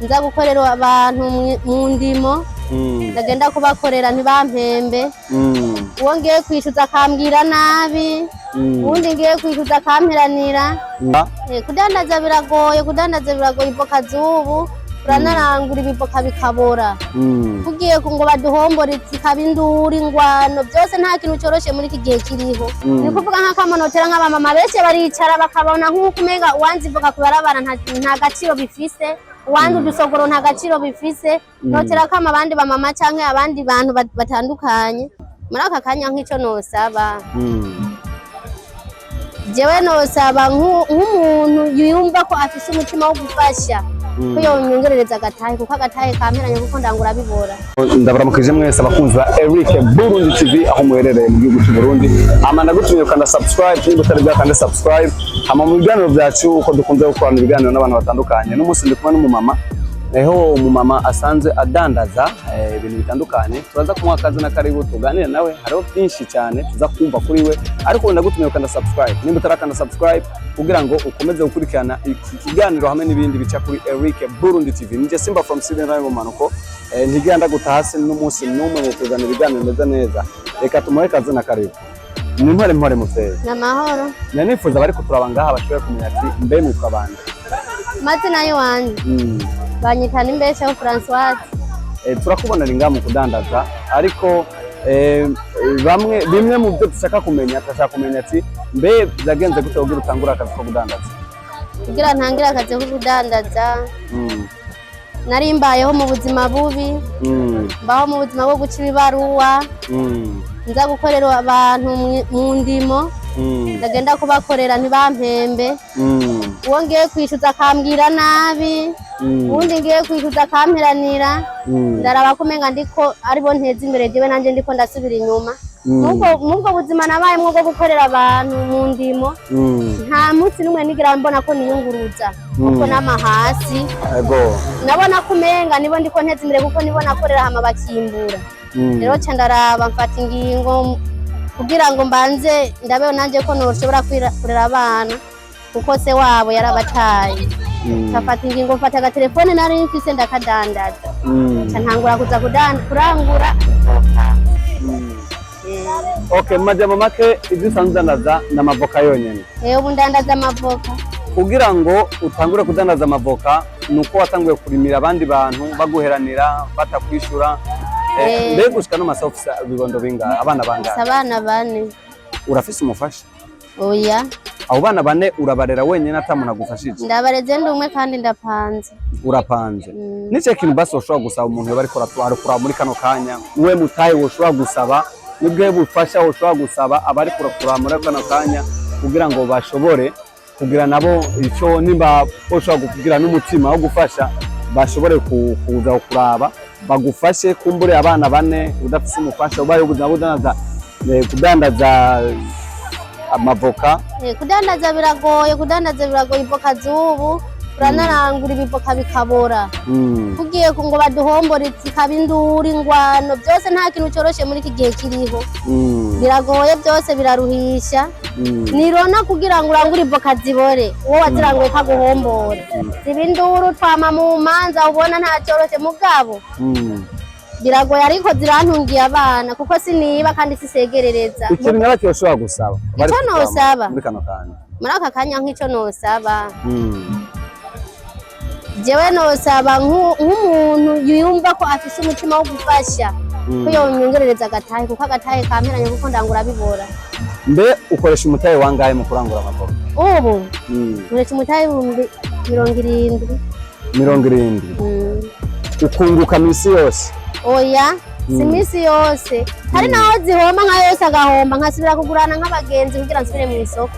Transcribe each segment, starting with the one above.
nza gukorera abantu mu ndimo ndagenda kubakorera ntibampembe uwo ngiye kwishyuza akambwira nabi ubundi ngiye kwishyuza akamperanira kudandaza biragoye ivoka z'ubu uranarangura ibivoka bikabora kugiye ngo baduhombore zikaba induru ingwano byose nta kintu cyoroshye muri iki gihe kiriho ni kuvuga nk'akamonotera nk'abamama benshi baricara bakabona nk'uko umenga uwanze ivoka kubarabara nta gaciro bifise uwanze udusogoro nta gaciro bifise notera kama abandi bamama canke abandi bantu batandukanye muri aka kanya nk'ico nosaba jewe nosaba nk'umuntu yumva ko afise umutima wo gufasha ko yonyongerereza agatahe kuko agatahe kamperanye kuko ndangura bibora. Ndabaramukije mwese abakunzi ba Eric Burundi TV aho muherereye mu gihugu cy'u Burundi. Nagutumye ukanda subscribe niba utari bwakanda subscribe. Mu biganiro byacu uko dukunze gukorana ibiganiro n'abantu batandukanye. N'umunsi ndi kumwe n'umumama umumama asanzwe adandaza ibintu bitandukanye. Turaza kumuha akazi na karibu tuganire nawe hariho byinshi cyane tuza kumva kuri we, ariko ndagutumye ukanda subscribe niba utarakanda subscribe kugira ngo ukomeze gukurikirana ikiganiro hamwe n'ibindi bica kuri Eric Burundi TV. Nije Simba from Sweden mu manuko ntigenda gutahase n'umunsi n'umwe mu kuzana ibiganiro neza neza. Reka tumuhe akazi na karibu. Ni mpore muteye namahoro nifuza bari kuturaba ngaha bashobora kumenya ati mbe mu kabanda mazina y'wanje banyita Nimbeshaho Françoise. Turakubona ringa mu kudandaza ariko bimwe mu byo dushaka kumenya ati mbe byagenze gute kugira utangura akazi ko kudandaza? Kugira ntangira akazi ko kudandaza nari mbayeho mu buzima bubi mbaho mu buzima bwo guca ibibaruwa nza gukorera abantu mu ndimo ndagenda kubakorera ntibampembe uwo ngiye kwishyuza akambwira nabi ubundi ngiye kwishyuza akamperanira ndaraba ko umenga ndiko aribo nteza imbere jewe nanjye ndiko ndasubira inyuma mubwo buzima nabayemwo bwo gukorera abantu mu ndimo nta munsi n'umwe nigira mbona ko niyunguruza kuko n'amahasi nabona ko umenga nibo ndiko nteza imbere kuko nibo nakorera hama bakimbura rero ca ndaraba mfata ingingo kugira ngo mbanze ndabeho nanjye ko noshobora kurera abana kuko se wabo yarabataye kafata ingingo mfata agatelefone nari mfise ndakadandaza ca ntangura kuza kurangura. Okay, majambo make ibyo usanzwe n'amavoka yonyene? Ubu ndandaza amavoka. Kugira ngo utangure kudandaza amavoka nuko watanguye kurimira abandi bantu baguheranira batakwishura mbega gushika no masofisa bibondo binga abana bangahe? Abana bane. Urafise umufasha? Oya. Abo bana bane urabarera wenyene atamuntu agufashije? Ndabareze ndumwe kandi ndapanze. Urapanze. Nice kintu basi ushobora gusaba umuntu bari kora muri kano kanya we mutaye ushobora gusaba nibwe bufasha ushobora gusaba abari kurakura muri kano kanya kugira ngo bashobore kugira nabo icyo nimba ushobora kugira n'umutima wo gufasha bashobore kuza kuraba bagufashe kumbure abana bane udafise umufasha ubaye ubuzima kudandaza amavoka? Kudandaza biragoye ivoka z'ubu uranarangura ibivoka bikabora kugiye ngo baduhombore zikaba induru ingwano byose nta kintu cyoroshye muri iki gihe kiriho biragoye byose biraruhisha nirona kugira ngo urangure ivoka zibore uwo waziranguye kaguhombora ziba induru twama mu manza ubona nta cyoroshye mugabo biragoye ariko zirantungiye abana kuko siniba kandi sisegerereza. Ikintu nabaki ushobora gusaba? Icyo nosaba muri kano kanya muri aka kanya nk'icyo nosaba jewe nosaba nk'umuntu yumva ko afise umutima wo gufasha ko yonyongerereza agatahe kuko agatahe kamperanye kuko ndangura bibora. Mbe ukoresha umutahe wangahe mu kurangura amavoka? Ubu nkoresha umutahe 70. Ukunguka misi yose? Oya si misi yose, hari naho zihomba nka yose agahomba nkasubira kugurana nk'abagenzi kugira nsubire mu isoko.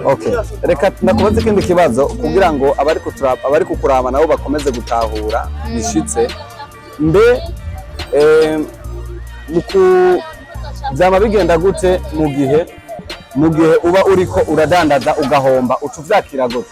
Okay, reka ndakubaza ikindi kibazo kugira ngo abari kukuraba nabo bakomeze gutahura bishitse. Mbe byaba bigenda gute mu gihe uba uriko uradandaza ugahomba ucuvyakira gute?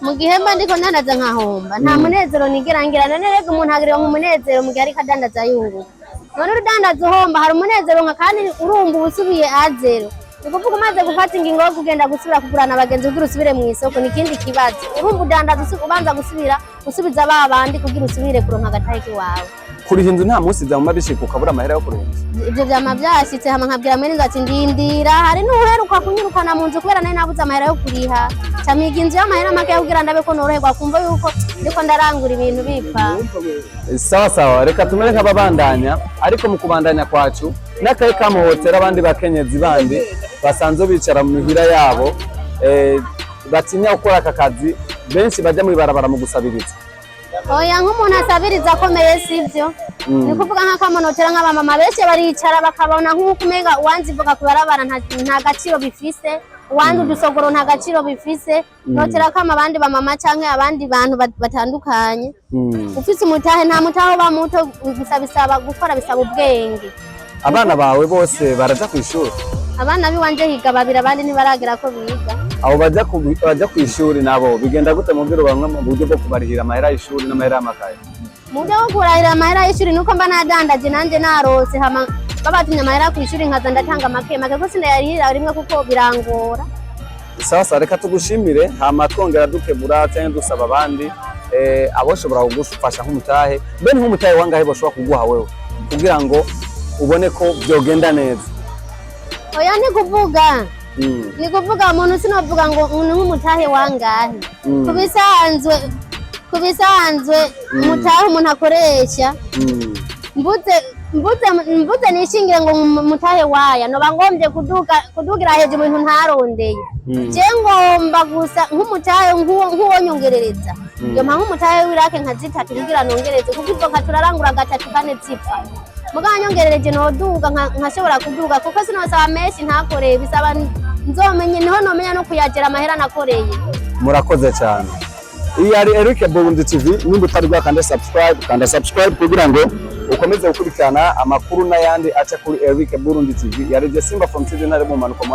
Mu gihe mba ndiko ndandaza nkahomba nta munezero nigerangira nerega umuntu agirira nk'umunezero mu gihe ariko adandaza yunguka. None udandaza uhomba hari umunezero nka kandi urumva ubusubiye azero Ukuvuga umaze gufata ingingo yo kugenda gusubira kugurana abagenzi kugira usubire mu isoko nikindi kibazo. Urumva udandaza ubanza gusubiza babandi kugira usubire kuronka agatahe kiwawe. Kuri hindu nta munsi byamuma bishika ukabura amahera yo kurenza. Ibyo byama byashitse hama nkabwira mwene ngati ndindira hari n'uheruka kunyirukana mu nzu kubera nari nabuze amahera yo kuriha. Camiga inzu y'amahera make yo kugira ndabe ko noroherwa kumva yuko ndiko ndarangura ibintu bipfa. Sawa reka tumere nk'ababandanya ariko mu kubandanya kwacu n'akaye kamuhotera abandi bakenyezi bandi basanzwe bicara mu mihira yabo batinya gukora aka kazi benshi bajya mu ibarabara mu gusabiriza. Oya nk'umuntu asabiriza akomeye sivyo ni kuvuga nk'akamonotera nk'abamama benshi baricara bakabona nk'uko umega uwanzivuga ku barabara nta gaciro bifise uwandi udusogoro nta gaciro bifise notera kama abandi bamama canke abandi bantu batandukanye ufise umutahe nta mutahe ba muto bisaba gukora bisaba ubwenge. Abana bawe bose baraja kwishuri? Abana biwanje higa babiri abandi ntibaragera ko biga. Abo baja kwishuri nabo bigenda gute mu biro bamwe mu buryo bwo kubarihira amahera y'ishuri n'amahera y'amakaye? Mu buryo bwo kurahira amahera y'ishuri nuko mba nadandaje nanje narose hama babatumye amahera kwishuri nkaza ndatanga make ko sindayarihira rimwe kuko birangora. Sawa reka tugushimire hama twongera dukebura cyangwa dusaba abandi aboshobora kugufasha nk'umutahe bene nk'umutahe wangahe boshobora kuguha wewe kugira ngo ubone ko byogenda neza. Oya ni kuvuga umuntu sinovuga ngo nk'umutahe wangahe kubisanzwe umutahe umuntu akoresha mbuze nishingire ngo mutahe waya noba ngombye kudugira hejuru ibintu ntarondeye je ngomba gusa nk'umutahe nk'uwonyongerereza iyo mpa nk'umutahe w'irake nka zitatu kugira nongereze kuko izo nka turarangura gatatu kane zipfa muga nyongerereje noduga nkashobora kuduga kuko sinosaba menshi ntakoreye bisaba nzomenye niho nomenya no kuyagera amahera nakoreye. Murakoze cyane. Iyi ari Eric Burundi TV nimba utari bwakanda subscribe kugira ngo ukomeze gukurikirana amakuru n'ayandi aca kuri Eric Burundi TV. Yari Simba from TV nare mu manuko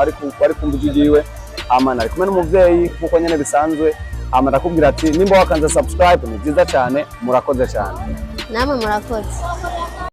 bari kumbugigiwe amana ari kumwe n'umuvyeyi kuko nyene bisanzwe amara kubwira ati nimba wakanza subscribe ni byiza cyane. Murakoze cyane. Namwe murakoze.